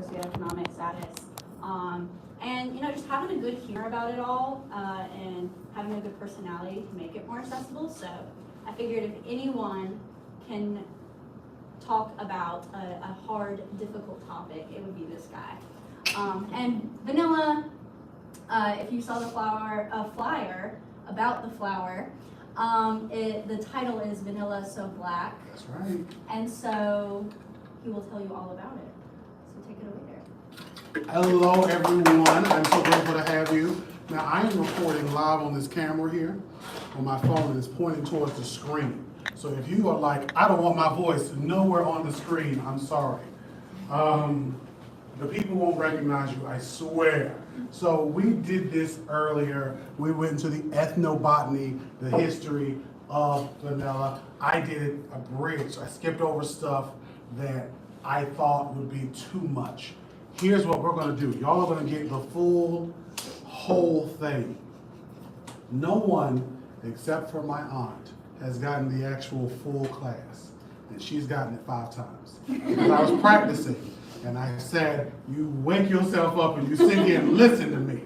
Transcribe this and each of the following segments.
socioeconomic status. And just having a good humor about it all, and having a good personality to make it more accessible. So I figured if anyone can talk about a hard, difficult topic, it would be this guy. And vanilla, if you saw the flyer about the flower, the title is Vanilla So Black. That's right. And so he will tell you all about it. So take it away there. Hello, everyone. I'm so grateful to have you. Now, I am recording live on this camera here on my phone, and it's pointing towards the screen. So if you are like, I don't want my voice nowhere on the screen, I'm sorry. The people won't recognize you, I swear. So we did this earlier. We went into the ethnobotany, the history of vanilla. I did a bridge. I skipped over stuff that I thought would be too much. Here's what we're gonna do. Y'all are gonna get the whole thing. No one, except for my aunt, has gotten the actual full class. And she's gotten it 5 times. Because I was practicing, and I said, you wake yourself up and you sit here and listen to me.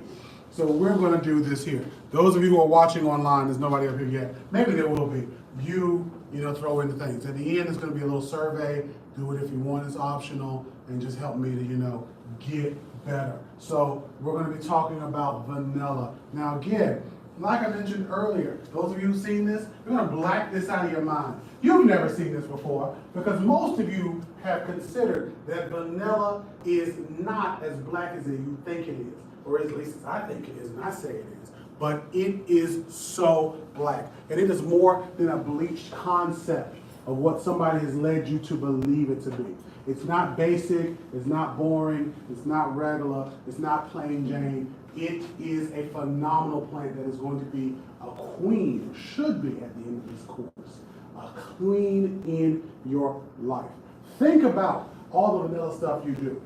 So we're gonna do this here. Those of you who are watching online, there's nobody up here yet. Maybe there will be. You throw in the things. At the end, it's gonna be a little survey. Do it if you want, it's optional, and just help me to, get better. So we're gonna be talking about vanilla. Now again, like I mentioned earlier, those of you who've seen this, you're gonna black this out of your mind. You've never seen this before, because most of you have considered that vanilla is not as black as you think it is, or at least I think it is, and I say it is. But it is so black, and it is more than a bleached concept of what somebody has led you to believe it to be. It's not basic, it's not boring, it's not regular, it's not plain Jane. It is a phenomenal plant that is going to be a queen, or should be at the end of this course, a queen in your life. Think about all the vanilla stuff you do,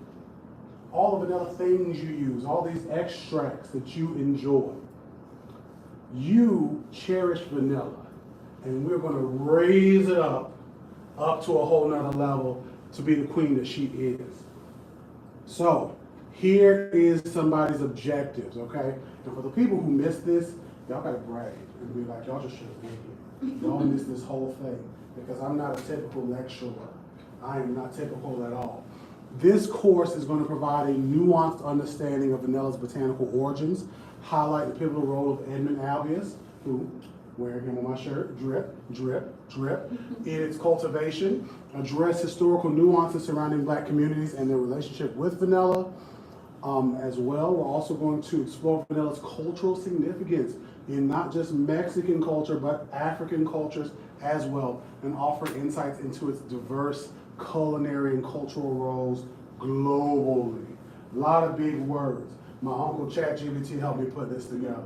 all the vanilla things you use, all these extracts that you enjoy. You cherish vanilla, and we're going to raise it up to a whole nother level to be the queen that she is. So here is somebody's objectives, okay? And for the people who missed this, y'all gotta brag and be like, y'all just should have been here. Y'all missed this whole thing, because I'm not a typical lecturer. I am not typical at all. This course is going to provide a nuanced understanding of vanilla's botanical origins, highlight the pivotal role of Edmund Albius, who, wearing him on my shirt, drip, drip, drip, in its cultivation, address historical nuances surrounding Black communities and their relationship with vanilla. As well, we're also going to explore vanilla's cultural significance in not just Mexican culture, but African cultures as well, and offer insights into its diverse culinary and cultural roles globally. A lot of big words. My uncle ChatGPT helped me put this together.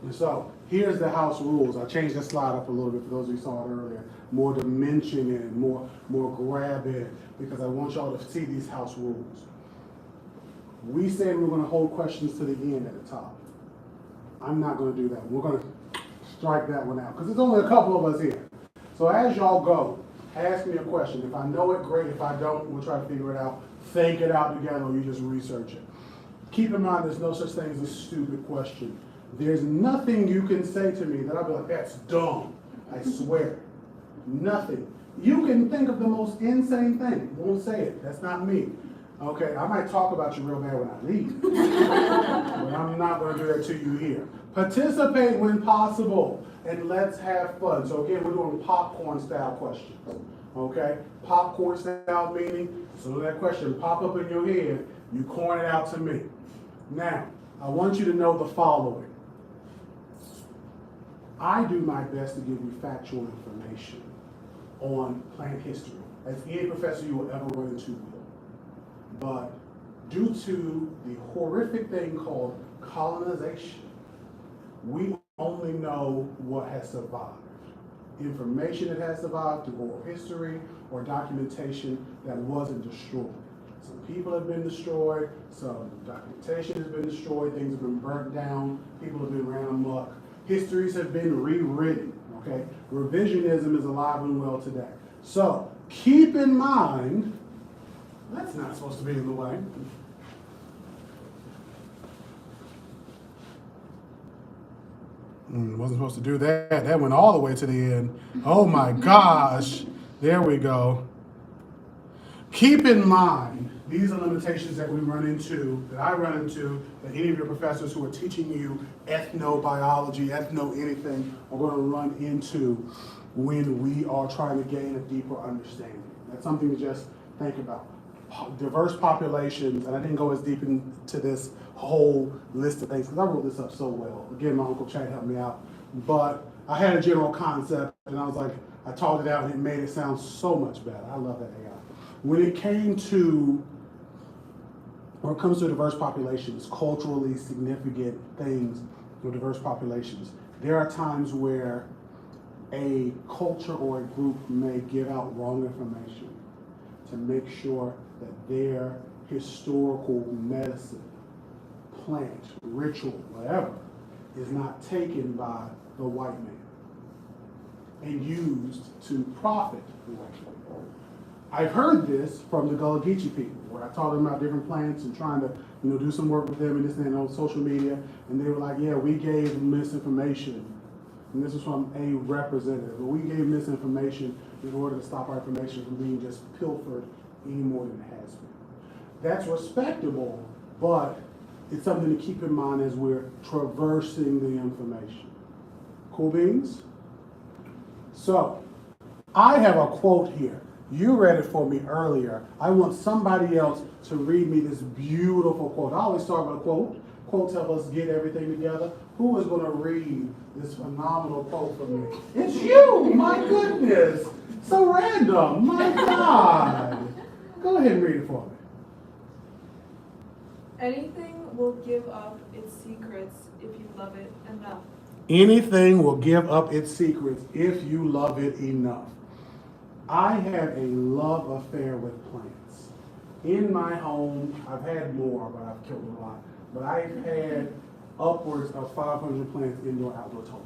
And so, here's the house rules. I changed the slide up a little bit for those of you who saw it earlier. More dimension in, more grab in, because I want y'all to see these house rules. We said we were going to hold questions to the end at the top. I'm not going to do that. We're going to strike that one out, because there's only a couple of us here. So as y'all go, ask me a question. If I know it, great. If I don't, we'll try to figure it out. Think it out together, or you just research it. Keep in mind, there's no such thing as a stupid question. There's nothing you can say to me that I'll be like, that's dumb. I swear. Nothing. You can think of the most insane thing. Won't say it. That's not me. Okay, I might talk about you real bad when I leave. But I'm not going to do that to you here. Participate when possible, and let's have fun. So again, we're doing popcorn style questions. Okay? Popcorn style meaning, so that question pop up in your head, you corn it out to me. Now, I want you to know the following. I do my best to give you factual information on plant history, as any professor you will ever run into will. But due to the horrific thing called colonization, we only know what has survived. Information that has survived through oral history or documentation that wasn't destroyed. Some people have been destroyed, some documentation has been destroyed, things have been burnt down, people have been ran amok. Histories have been rewritten, okay? Revisionism is alive and well today. So keep in mind That's not supposed to be in the way. Wasn't supposed to do that. That went all the way to the end. Oh my gosh. There we go. Keep in mind, these are limitations that we run into, that I run into, that any of your professors who are teaching you ethnobiology, ethno-anything, are going to run into when we are trying to gain a deeper understanding. That's something to just think about. Diverse populations, and I didn't go as deep into this whole list of things because I wrote this up so well. Again, my Uncle Chad helped me out. But I had a general concept, and I was like, I talked it out, and it made it sound so much better. I love that AI. When it comes to diverse populations, culturally significant things for diverse populations, there are times where a culture or a group may give out wrong information to make sure that their historical medicine, plant, ritual, whatever, is not taken by the white man and used to profit the white man. I've heard this from the Gullah Geechee people, where I taught them about different plants and trying to, do some work with them and this and that on social media, and they were like, yeah, we gave misinformation. And this is from a representative, but we gave misinformation in order to stop our information from being just pilfered any more than it has been. That's respectable, but it's something to keep in mind as we're traversing the information. Cool beans? So, I have a quote here. You read it for me earlier. I want somebody else to read me this beautiful quote. I always start with a quote. Quotes help us get everything together. Who is going to read this phenomenal quote for me? It's you! My goodness! So random! My God! Go ahead and read it for me. Anything will give up its secrets if you love it enough. Anything will give up its secrets if you love it enough. I have a love affair with plants. In my home, I've had more, but I've killed a lot. But I've had upwards of 500 plants indoor, outdoor total.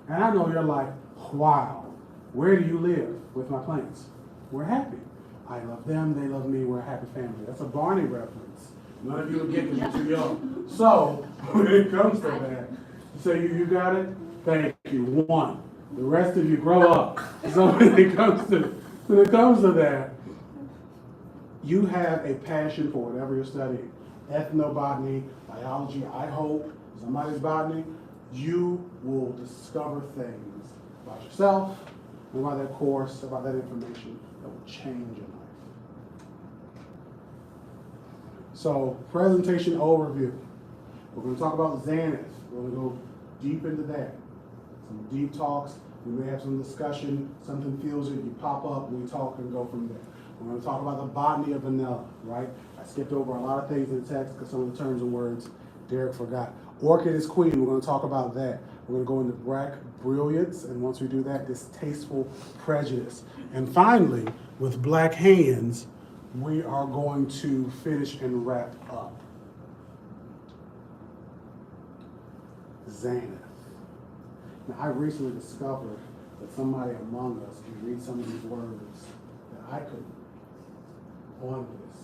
And I know you're like, wow, where do you live with my plants? We're happy. I love them, they love me, we're a happy family. That's a Barney reference. None of you will get because you're too young. So, when it comes to that, so you got it? Thank you. One. The rest of you grow up. So when it comes to that, you have a passion for whatever you're studying. Ethnobotany, biology, I hope, somebody's botany, you will discover things about yourself, and about that course, about that information that will change your life. So, presentation overview. We're going to talk about Xaneth. We're going to go deep into that. Some deep talks. We may have some discussion. Something feels it. You pop up, we talk and go from there. We're going to talk about the botany of vanilla, right? I skipped over a lot of things in the text because some of the terms and words Derek forgot. Orchid is queen. We're going to talk about that. We're going to go into black brilliance, and once we do that, distasteful prejudice. And finally, with black hands, we are going to finish and wrap up. Xaneth. Now, I recently discovered that somebody among us can read some of these words that I couldn't on this.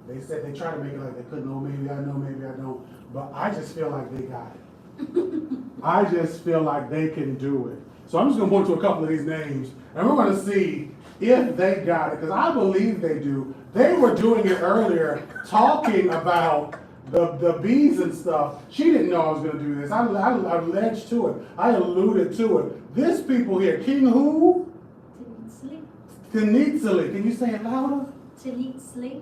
They said they try to make it like they couldn't. Oh, maybe I know, maybe I don't. But I just feel like they got it. I just feel like they can do it. So I'm just going to point to a couple of these names, and we're going to see if they got it, because I believe they do. They were doing it earlier, talking about the bees and stuff. She didn't know I was going to do this. I alleged to it. I alluded to it. This people here, King who? Tenitsili. Can you say it louder? Tenitsili.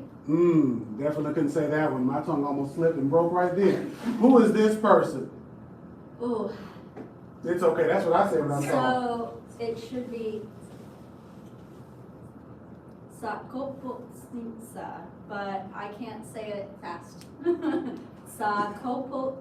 Definitely couldn't say that one. My tongue almost slipped and broke right there. Who is this person? Ooh. It's okay. That's what I say when I'm talking. So it should be Sakopotnitsa, but I can't say it fast. Sakopotnitsa.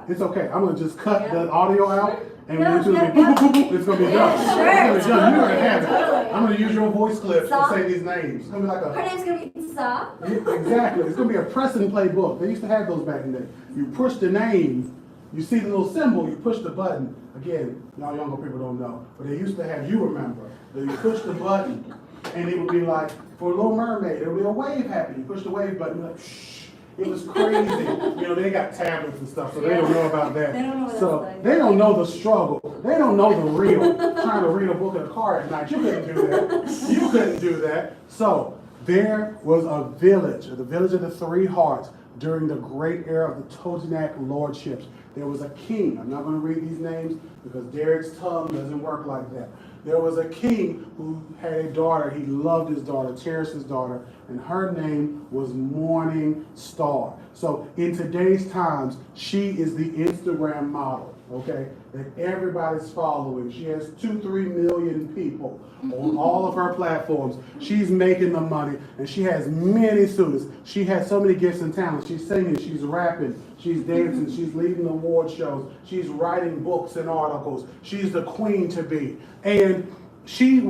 It's okay. I'm gonna just cut the audio out, and No, when you no, do boop, boop, boop, it's gonna be done. Sure. It's gonna be done. You're gonna have it. Totally. I'm gonna use your voice clips to Sa- say these names. It's gonna be like Her a name's gonna be Sa. exactly. It's gonna be a press and play book. They used to have those back in the day. You push the name, you see the little symbol, you push the button. Again, y'all younger people don't know, but they used to have. You remember that you push the button, And it would be like, for Little Mermaid, there would be a wave happening. You push the wave button, like, shh. It was crazy. You know, they got tablets and stuff, so they don't know about that. They don't know what So that's like. they don't know the struggle. They don't know the real. Trying to read a book in a car at night. You couldn't do that. You couldn't do that. So there was a village, the village of the Three Hearts, during the great era of the Totonac lordships. There was a king. I'm not going to read these names because Derek's tongue doesn't work like that. There was a king who had a daughter. He loved his daughter, cherished his daughter, and her name was Morning Star. So in today's times, she is the Instagram model, okay, that everybody's following. She has 2-3 million people on all of her platforms. She's making the money, and she has many students. She has so many gifts and talents. She's singing, she's rapping, she's dancing, she's leading award shows, she's writing books and articles. She's the queen to be. And she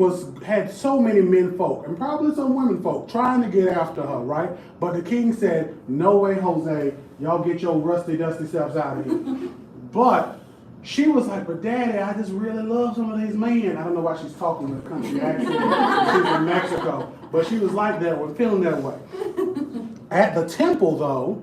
had so many men folk and probably some women folk trying to get after her, right? But the king said, no way, Jose, y'all get your rusty, dusty selves out of here. But she was like, but daddy, I just really love some of these men. I don't know why she's talking with a country accent. She's in Mexico. But she was like that, was feeling that way. At the temple, though,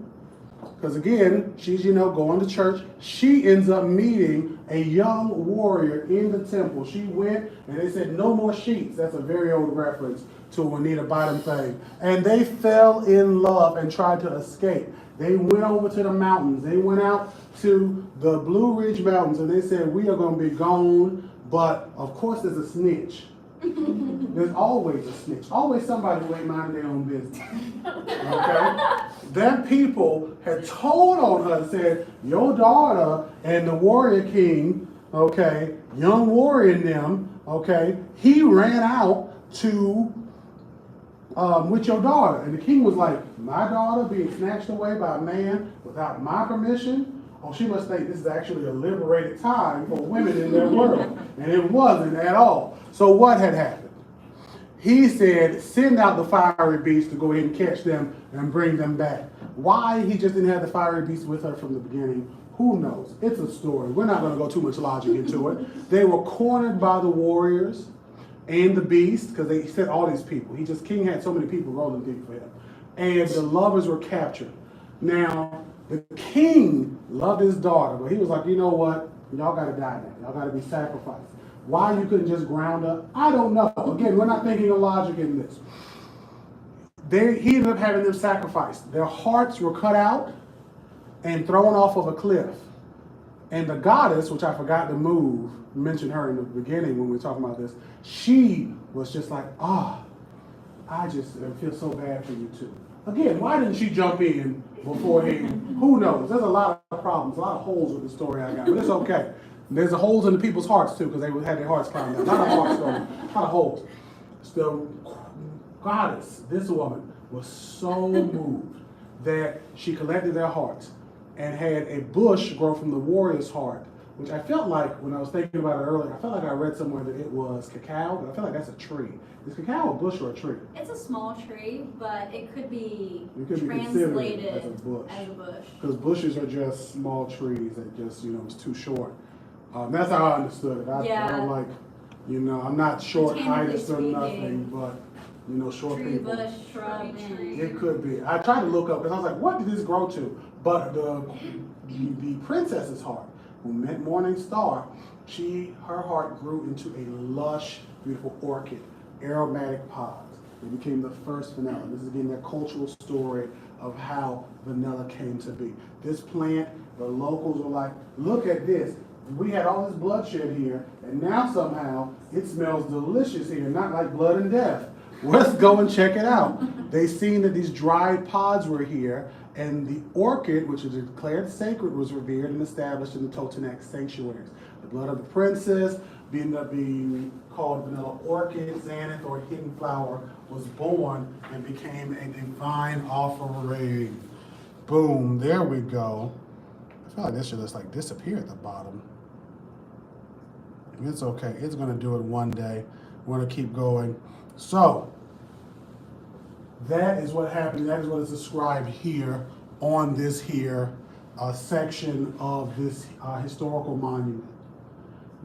because again, she's, going to church, she ends up meeting a young warrior in the temple. She went, and they said, no more sheets. That's a very old reference to Juanita Bottom thing. And they fell in love and tried to escape. They went over to the mountains. They went out to the Blue Ridge Mountains, and they said, we are going to be gone, but of course there's a snitch. There's always a snitch. Always somebody who ain't minding their own business. Okay? Then people had told on her and said, your daughter and the warrior king, okay, young warrior in them, okay, he ran out to with your daughter. And the king was like, my daughter being snatched away by a man without my permission? Oh, she must think this is actually a liberated time for women in their world. And it wasn't at all. So what had happened? He said, send out the fiery beast to go ahead and catch them and bring them back. Why he just didn't have the fiery beast with her from the beginning, who knows? It's a story. We're not going to go too much logic into it. They were cornered by the warriors and the beast, because they sent all these people. King had so many people rolling deep for him. And the lovers were captured. Now, the king loved his daughter, but he was like, you know what? Y'all got to die now. Y'all got to be sacrificed. Why you couldn't just ground up? I don't know. Again, we're not thinking of logic in this. He ended up having them sacrificed. Their hearts were cut out and thrown off of a cliff. And the goddess, which I forgot to mention her in the beginning when we were talking about this, she was just like, I just feel so bad for you too. Again, why didn't she jump in beforehand? Who knows? There's a lot of problems, a lot of holes with the story I got, but it's okay. There's a holes in the people's hearts too, because they had their hearts climbed out. Not a heart story, a lot of holes. The goddess, this woman, was so moved that she collected their hearts and had a bush grow from the warrior's heart, which I felt like, when I was thinking about it earlier, I felt like I read somewhere that it was cacao, but I feel like that's a tree. Is cacao a bush or a tree? It's a small tree, but it could be Considered translated as a bush. Because bushes are just small trees that just, it's too short. That's how I understood it. I don't like, I'm not short-heighted or nothing, but, short tree, people. bush, shrub, and It could be. I tried to look up, because I was like, what did this grow to? But the princess's heart, who meant Morning Star, her heart grew into a lush, beautiful orchid, aromatic pods. It became the first vanilla. This is again that cultural story of how vanilla came to be. This plant, the locals were like, look at this. We had all this bloodshed here, and now somehow it smells delicious here, not like blood and death. Let's go and check it out. They seen that these dried pods were here, and the orchid, which was declared sacred, was revered and established in the Totonac sanctuaries. The blood of the princess, ended up being called vanilla orchid, xanth, or hidden flower, was born and became a divine offering. Boom, there we go. I feel like this should just disappear at the bottom. It's okay, it's gonna do it one day. We're gonna keep going. So, that is what happened. That is what is described here on this section of this historical monument.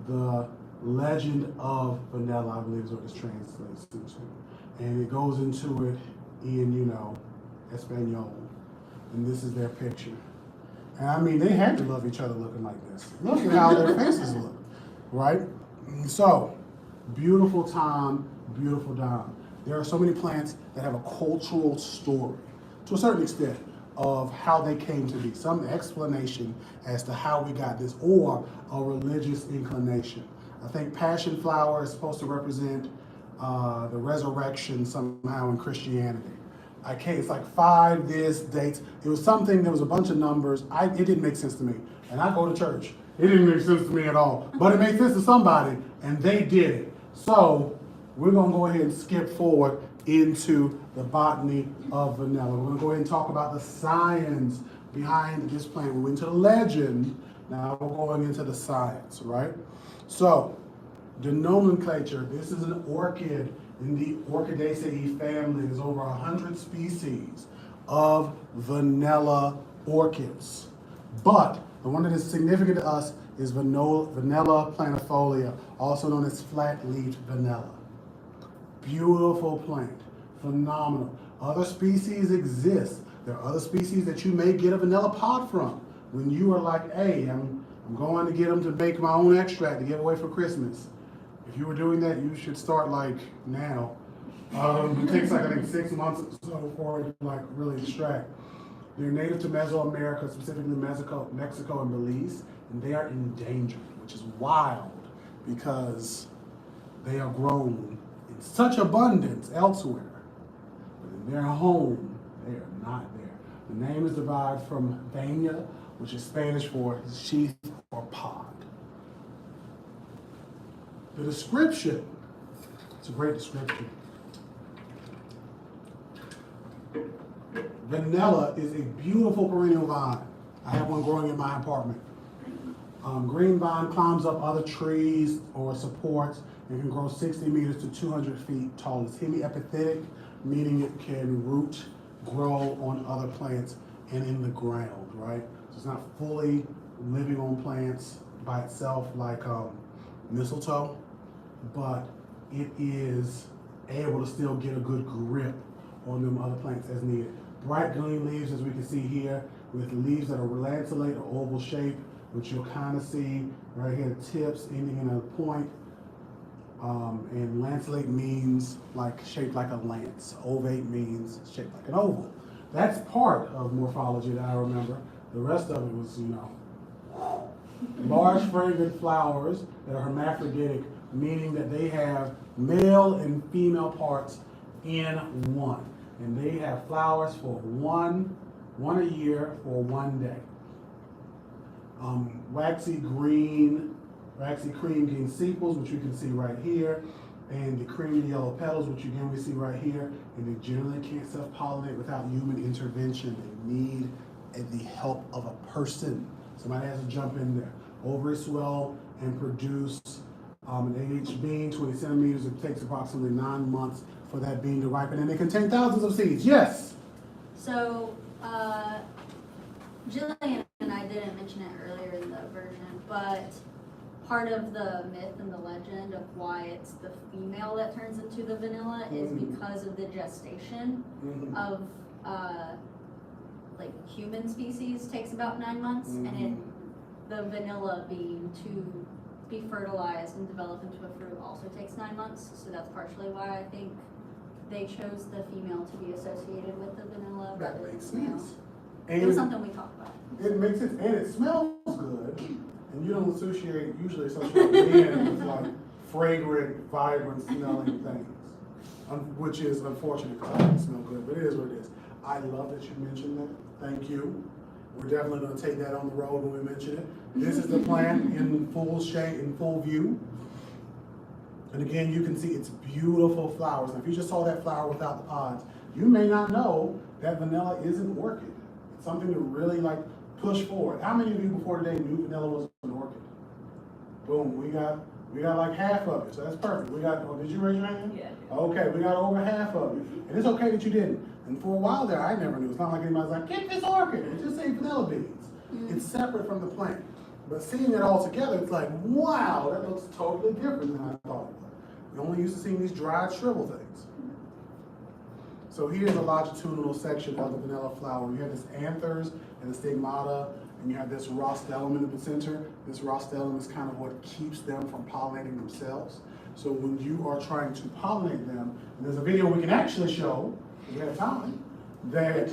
The Legend of Vanilla, I believe is what it's translates into. And it goes into it in, Espanol. And this is their picture. And I mean, they had to love each other looking like this. Look at how their faces look, right? So, beautiful Tom, beautiful Dom. There are so many plants that have a cultural story, to a certain extent, of how they came to be. Some explanation as to how we got this, or a religious inclination. I think passion flower is supposed to represent the resurrection somehow in Christianity. It's like 5 this dates. It was something, there was a bunch of numbers. It didn't make sense to me. And I go to church. It didn't make sense to me at all. But it made sense to somebody, and they did it. So we're gonna go ahead and skip forward into the botany of vanilla. We're gonna go ahead and talk about the science behind this plant. We went into the legend, now we're going into the science, right? So, the nomenclature, this is an orchid in the Orchidaceae family. There's over 100 species of vanilla orchids. But the one that is significant to us is Vanilla planifolia, also known as flat-leaved vanilla. Beautiful plant, phenomenal. Other species exist. There are other species that you may get a vanilla pod from. When you are like, hey, I'm going to get them to make my own extract to give away for Christmas. If you were doing that, you should start like now. It takes like, I think, 6 months or so for it to like really extract. They're native to Mesoamerica, specifically Mexico and Belize, and they are endangered, which is wild because they are grown in such abundance elsewhere. But in their home, they are not there. The name is derived from vaina, which is Spanish for sheath or pod. The description, it's a great description. Vanilla is a beautiful perennial vine. I have one growing in my apartment. Green vine climbs up other trees or supports and can grow 60 meters to 200 feet tall. It's hemiepiphytic, meaning it can grow on other plants and in the ground, right? So it's not fully living on plants by itself like mistletoe, but it is able to still get a good grip on them other plants as needed. Bright green leaves, as we can see here, with leaves that are lanceolate or oval shape, which you'll kind of see right here, tips ending in a point. And lanceolate means like shaped like a lance. Ovate means shaped like an oval. That's part of morphology that I remember. The rest of it was, large fragrant flowers that are hermaphroditic, meaning that they have male and female parts in one. And they have flowers for one a year for 1 day. Waxy cream green sepals, which you can see right here, and the creamy yellow petals, which again we see right here. And they generally can't self-pollinate without human intervention. They need the help of a person. Somebody has to jump in there. Ovaries swell and produce an AH bean, 20 centimeters. It takes approximately 9 months for that bean to ripen, and they contain thousands of seeds. Yes? So, Jillian and I didn't mention it earlier in the version, but part of the myth and the legend of why it's the female that turns into the vanilla is because of the gestation of like human species takes about 9 months, and the vanilla bean to be fertilized and develop into a fruit also takes 9 months. So that's partially why I think they chose the female to be associated with the vanilla That rather than makes the male. sense. It was something we talked about. It makes sense, and it smells good. And you don't usually associate men with like fragrant, vibrant smelling things, which is unfortunate because I don't smell good, but it is what it is. I love that you mentioned that. Thank you. We're definitely going to take that on the road when we mention it. This is the plant in full shade, in full view. And again, you can see its beautiful flowers. Now, if you just saw that flower without the pods, you may not know that vanilla is an orchid. It's something to really like push forward. How many of you before today knew vanilla was an orchid? Boom, we got like half of it, so that's perfect. Did you raise your hand? Yeah. Okay, we got over half of it. And it's okay that you didn't. And for a while there, I never knew. It's not like anybody's like, get this orchid. It just say vanilla beans. It's separate from the plant. But seeing it all together, it's like, wow, that looks totally different than I thought it would. You're only used to seeing these dried, shriveled things. So here's a longitudinal section of the vanilla flower. You have this anthers and the stigmata, and you have this rostellum in the center. This rostellum is kind of what keeps them from pollinating themselves. So when you are trying to pollinate them, and there's a video we can actually show, if we have time, that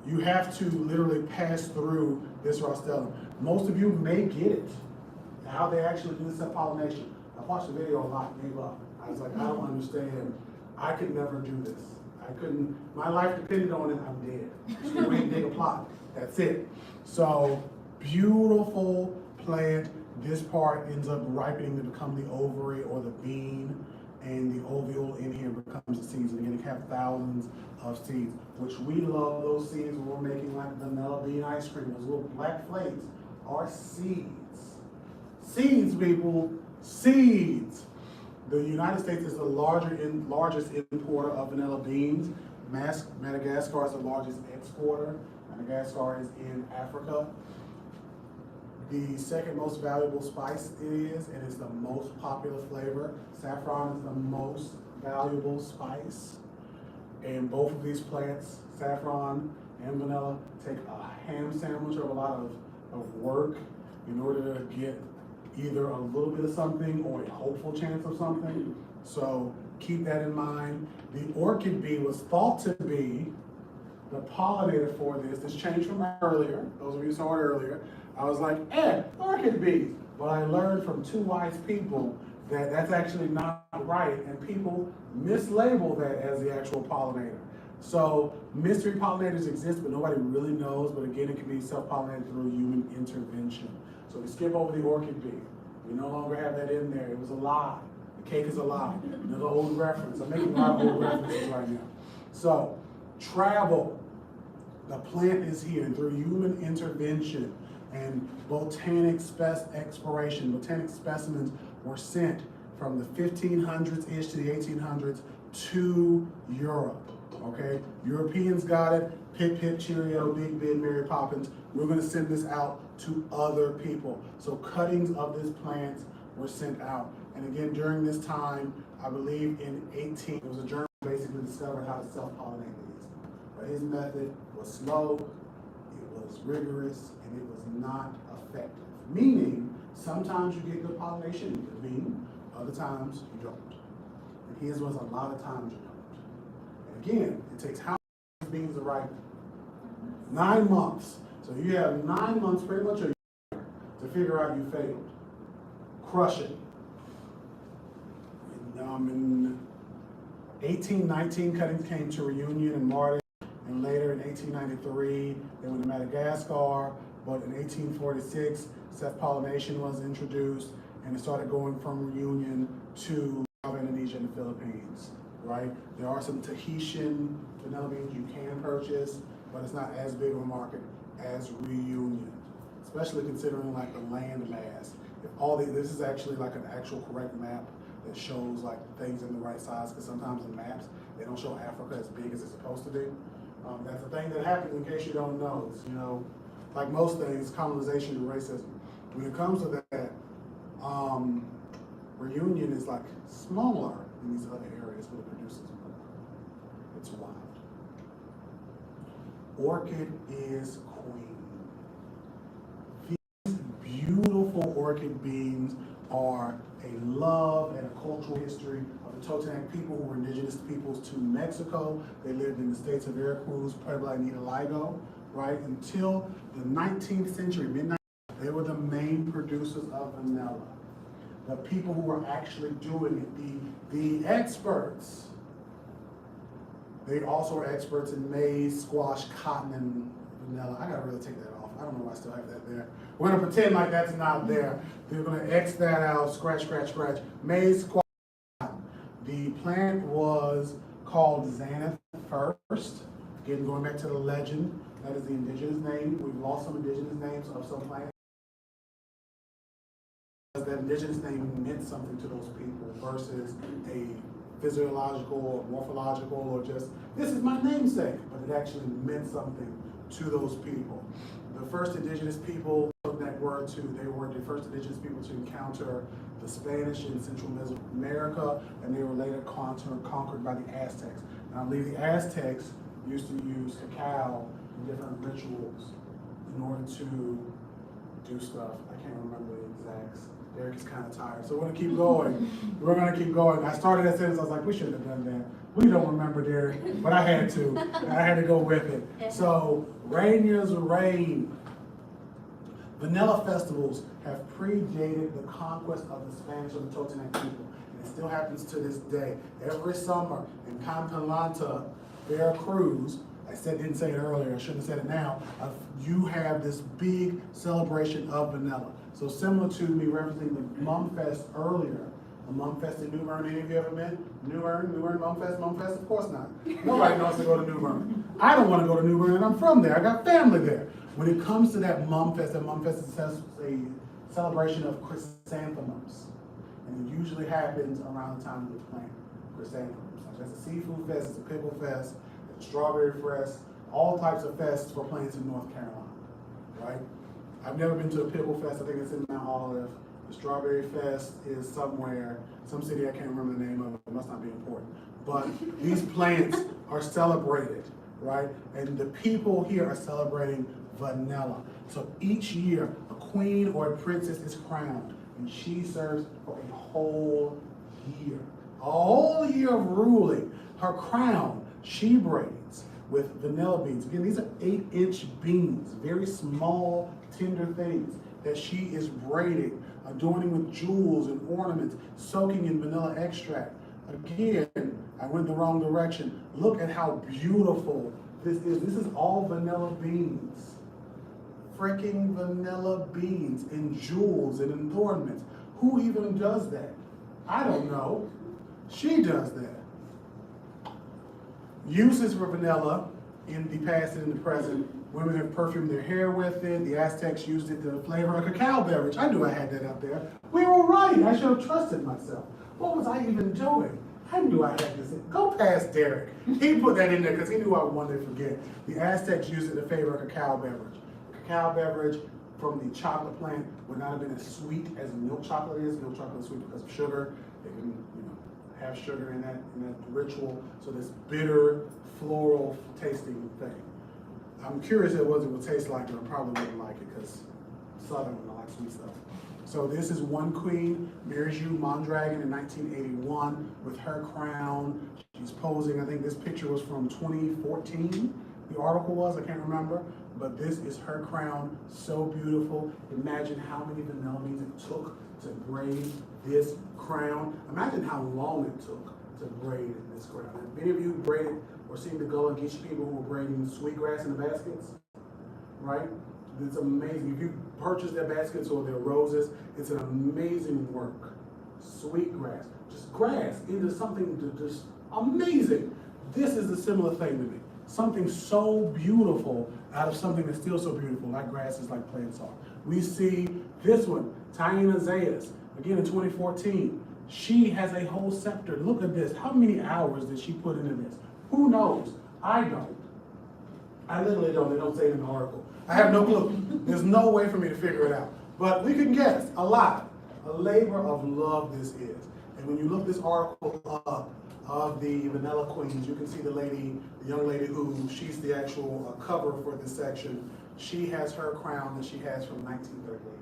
you have to literally pass through this rostellum. Most of you may get it, how they actually do this pollination. I watched the video a lot, gave up. I was like, I don't understand. I could never do this. I couldn't, my life depended on it, I'm dead. Just go ahead and dig a plot, that's it. So, beautiful plant. This part ends up ripening to become the ovary or the bean, and the ovule in here becomes the seeds. And again, you have thousands of seeds, which we love those seeds when we're making like vanilla bean ice cream. Those little black flakes are seeds. Seeds, people, seeds. The United States is the largest importer of vanilla beans. Madagascar is the largest exporter. Madagascar is in Africa. The second most valuable spice is, and it's the most popular flavor. Saffron is the most valuable spice. And both of these plants, saffron and vanilla, take a ham sandwich of a lot of work in order to get either a little bit of something or a hopeful chance of something. So keep that in mind. The orchid bee was thought to be the pollinator for this. This changed from earlier. Those of you who saw it earlier. I was like, orchid bees. But I learned from two wise people that that's actually not right, and people mislabel that as the actual pollinator. So mystery pollinators exist, but nobody really knows. But again, it can be self-pollinated through human intervention. So we skip over the orchid bee. We no longer have that in there. It was a lie. The cake is a lie. Another old reference. I'm making a lot of old references right now. So travel. The plant is here, and through human intervention and botanic exploration, botanic specimens were sent from the 1500s-ish to the 1800s to Europe. Okay, Europeans got it. Pip, pip, cheerio, big, big, Mary Poppins. We're going to send this out to other people. So cuttings of this plant were sent out. And again, during this time, I believe in there was a German who basically discovered how to self-pollinate these. But his method was slow, it was rigorous, and it was not effective. Meaning, sometimes you get good pollination in the bean, other times you don't. And his was a lot of times you don't. Again, it takes how many beans to ripen? 9 months. So you have 9 months, pretty much a year, to figure out you failed. Crush it. In 1819, cuttings came to Reunion and Martin, and later in 1893, they went to Madagascar, but in 1846, self-pollination was introduced, and it started going from Reunion to Indonesia and the Philippines. Right? There are some Tahitian vanilla beans you can purchase, but it's not as big of a market as Reunion, especially considering like the land mass. If all this is actually like an actual correct map that shows like things in the right size, because sometimes in maps, they don't show Africa as big as it's supposed to be. That's a thing that happens in case you don't know. It's, like most things, colonization and racism. When it comes to that, Reunion is like smaller than these other areas, but it produces more. It's wild. Orchid is queen. These beautiful orchid beans are a love and a cultural history of the Totonac people, who were indigenous peoples to Mexico. They lived in the states of Veracruz, Puebla, and Hidalgo, right? Until the 19th century, mid-19th, they were the main producers of vanilla. The people who were actually doing it, the experts, they also are experts in maize, squash, cotton, and vanilla. I gotta really take that off. I don't know why I still have that there. We're gonna pretend like that's not there. They're gonna X that out, scratch, scratch, scratch. Maize, squash, cotton. The plant was called Xanth first. Again, going back to the legend, that is the indigenous name. We've lost some indigenous names of some plants. That indigenous name meant something to those people versus a physiological or morphological or just, this is my namesake, but it actually meant something to those people. The first indigenous people, Totonac that were they were the first indigenous people to encounter the Spanish in Central Mesoamerica, and they were later conquered by the Aztecs. And I believe the Aztecs used to use cacao in different rituals in order to do stuff. I can't remember the exacts. Derek is kind of tired, so we're gonna keep going. We're gonna keep going. I started that sentence, I was like, we shouldn't have done that. We don't remember, Derek, but I had to. I had to go with it. So, Rainier's Reign. Vanilla festivals have predated the conquest of the Spanish or the Totonac people, and it still happens to this day. Every summer in Campalanta, Veracruz, didn't say it earlier, I shouldn't have said it now, you have this big celebration of vanilla. So similar to me referencing the Mum Fest earlier, a Mum Fest in New Bern, any of you ever been? New Bern, Mum Fest, of course not. Nobody wants to go to New Bern. I don't want to go to New Bern, and I'm from there, I got family there. When it comes to that Mum Fest is a celebration of chrysanthemums. And it usually happens around the time of the plant chrysanthemums. So that's a seafood fest, it's a pickle fest, it's a strawberry fest, all types of fests for plants in North Carolina, right? I've never been to a pickle fest, I think it's in Mount Olive. The strawberry fest is somewhere, some city I can't remember the name of, it must not be important. But these plants are celebrated, right? And the people here are celebrating vanilla. So each year, a queen or a princess is crowned, and she serves for a whole year. A whole year of ruling. Her crown, she braids with vanilla beans. Again, these are 8-inch beans, very small, tender things that she is braiding, adorning with jewels and ornaments, soaking in vanilla extract. Again, I went the wrong direction. Look at how beautiful this is. This is all vanilla beans. Freaking vanilla beans and jewels and adornments. Who even does that? I don't know. She does that. Uses for vanilla in the past and in the present. Women have perfumed their hair with it. The Aztecs used it to flavor a cacao beverage. I knew I had that up there. We were right. I should have trusted myself. What was I even doing? I knew I had this. Go past Derek. He put that in there because he knew I wanted to forget. The Aztecs used it to flavor a cacao beverage. Cacao beverage from the chocolate plant would not have been as sweet as milk chocolate is. Milk chocolate is sweet because of sugar. They can, have sugar in that ritual. So this bitter, floral tasting thing. I'm curious what it would taste like, but I probably wouldn't like it because Southern would like sweet stuff. So this is one queen, Marijuela Mondragon in 1981 with her crown. She's posing, I think this picture was from 2014. The article was, I can't remember, but this is her crown, so beautiful. Imagine how many vanilla beans it took to braid this crown. Imagine how long it took to braid this crown. And many of you braided or seen the Gullah Geechee people who were braiding sweetgrass in the baskets, right? It's amazing. If you purchase their baskets or their roses, it's an amazing work. Sweetgrass, just grass into something just amazing. This is a similar thing to me. Something so beautiful out of something that's still so beautiful, like grasses, like plants are. We see this one, Taina Zayas, again in 2014. She has a whole scepter. Look at this. How many hours did she put into this? Who knows? I don't. I literally don't. They don't say it in the article. I have no clue. There's no way for me to figure it out. But we can guess. A lot. A labor of love this is. And when you look this article up of the Vanilla Queens, you can see the young lady who, she's the actual cover for this section. She has her crown that she has from 1938.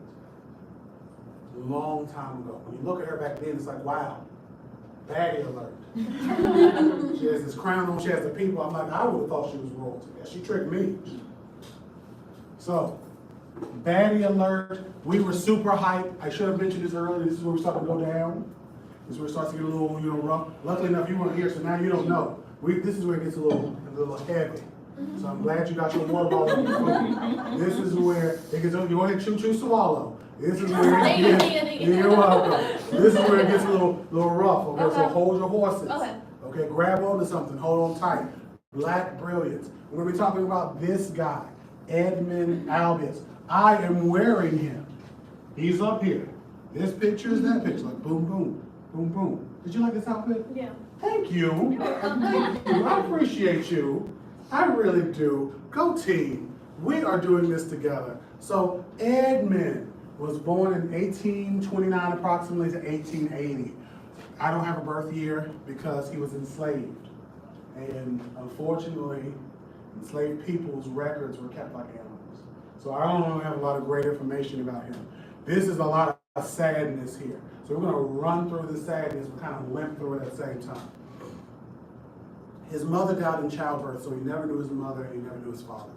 Long time ago. When you look at her back then, it's like, wow, baddie alert. She has this crown on, she has the people. I'm like, I would have thought she was royalty. She tricked me. So, baddie alert. We were super hyped. I should have mentioned this earlier. This is where we start to go down. This is where it starts to get a little, rough. Luckily enough, you weren't here, so now you don't know. This is where it gets a little heavy. So I'm glad you got your water bottle. This is where it gets. You want to chew, swallow. This is where it gets. You're welcome. This is where it gets a little rough. Okay, so hold your horses. Okay, grab onto something. Hold on tight. Black brilliance. We're gonna be talking about this guy, Edmund Albus. I am wearing him. He's up here. This picture is that picture. Like boom, boom, boom, boom. Did you like this outfit? Yeah. Thank you. Thank you. I appreciate you. I really do. Go team. We are doing this together. So Edmund was born in 1829 approximately to 1880. I don't have a birth year because he was enslaved. And unfortunately, enslaved people's records were kept like animals. So I don't really have a lot of great information about him. This is a lot of sadness here. So we're gonna run through the sadness, but kind of limp through it at the same time. His mother died in childbirth, so he never knew his mother and he never knew his father.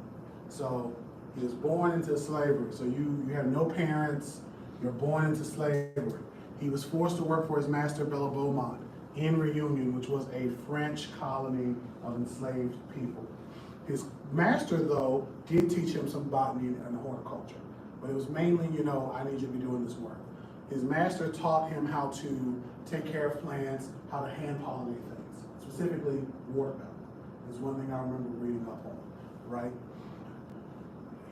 So he was born into slavery. So you have no parents, you're born into slavery. He was forced to work for his master, Bella Beaumont, in Reunion, which was a French colony of enslaved people. His master, though, did teach him some botany and horticulture, but it was mainly, I need you to be doing this work. His master taught him how to take care of plants, how to hand pollinate things, specifically watermelon is one thing I remember reading up on, right?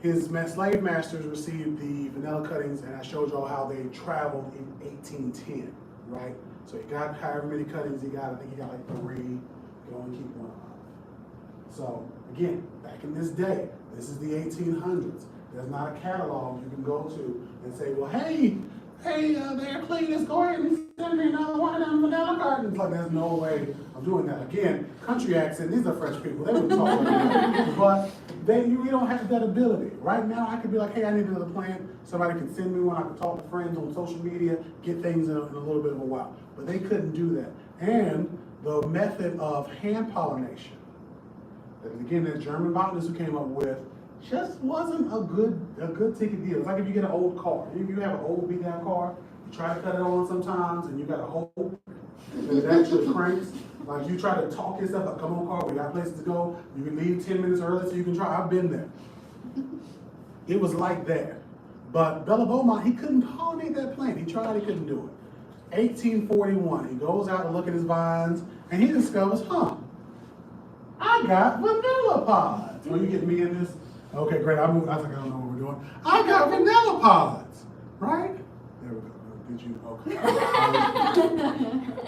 His slave masters received the vanilla cuttings, and I showed y'all how they traveled in 1810, right? So he got however many cuttings he got. I think he got like 3. You can only keep one alive. So again, back in this day, this is the 1800s. There's not a catalog you can go to and say, well, hey, there, Cletus, go ahead and send me another one of them vanilla cartons. Like, there's no way of doing that. Again, country accent, these are French people. They would talk like that. But we don't have that ability. Right now, I could be like, hey, I need another plant. Somebody can send me one. I can talk to friends on social media, get things in a little bit of a while. But they couldn't do that. And the method of hand pollination, that again, that German botanist who came up with, just wasn't a good ticket deal. It's like if you get an old car. If you have an old beat down car, you try to cut it on sometimes and you got a hole and it actually cranks. Like you try to talk yourself like, come on car, we got places to go. You can leave 10 minutes early so you can try. I've been there. It was like that. But Bella Beaumont, he couldn't pollinate that plant. He tried, he couldn't do it. 1841, he goes out to look at his vines and he discovers, I got vanilla pods. Will you get me in this? Okay, great. I think I don't know what we're doing. I got vanilla pods, right? There we go. Did you? Okay.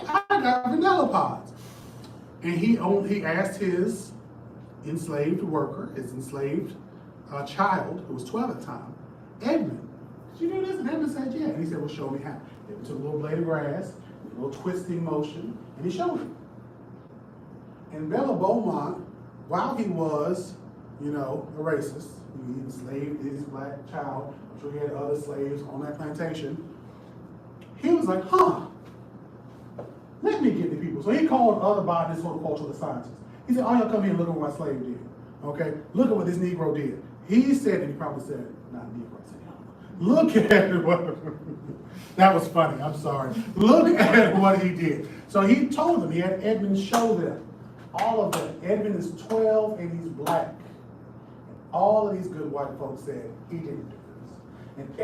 I got vanilla pods. And he asked his enslaved worker, his enslaved child, who was 12 at the time, Edmund, did you do this? And Edmund said, yeah. And he said, well, show me how. Edmund took a little blade of grass, a little twisting motion, and he showed him. And Bella Beaumont, while he was, a racist, he enslaved his black child, I'm sure he had other slaves on that plantation, he was like, let me get the people. So he called other botanists, horticultural scientists. He said, y'all come here and look at what my slave did. Okay? Look at what this Negro did. He said, and he probably said, not Negro, I said, look at what, that was funny, I'm sorry. Look at what he did. So he told them, he had Edmund show them. All of them. Edmund is 12 and he's black. And all of these good white folks said he didn't do this. And